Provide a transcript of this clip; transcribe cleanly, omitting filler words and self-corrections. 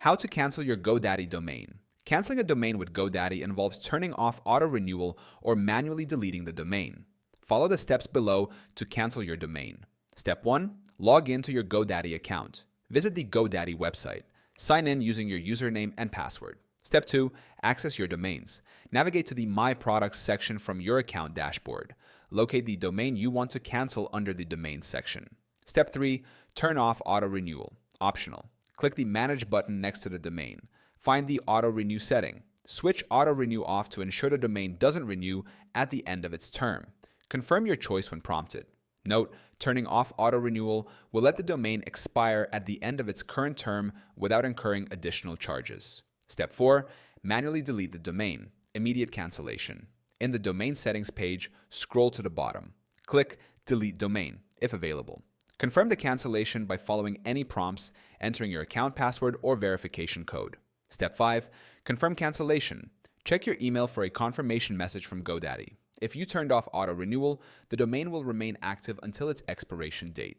How to cancel your GoDaddy domain. Canceling a domain with GoDaddy involves turning off auto-renewal or manually deleting the domain. Follow the steps below to cancel your domain. Step 1. Log in to your GoDaddy account. Visit the GoDaddy website. Sign in using your username and password. Step 2. Access your domains. Navigate to the My Products section from your account dashboard. Locate the domain you want to cancel under the Domains section. Step 3. Turn off auto-renewal. Optional. Click the Manage button next to the domain. Find the Auto-Renew setting. Switch Auto-Renew off to ensure the domain doesn't renew at the end of its term. Confirm your choice when prompted. Note, turning off auto-renewal will let the domain expire at the end of its current term without incurring additional charges. Step 4. Manually delete the domain. Immediate cancellation. In the Domain Settings page, scroll to the bottom. Click Delete Domain, if available. Confirm the cancellation by following any prompts, entering your account password or verification code. Step 5. Confirm cancellation. Check your email for a confirmation message from GoDaddy. If you turned off auto-renewal, the domain will remain active until its expiration date.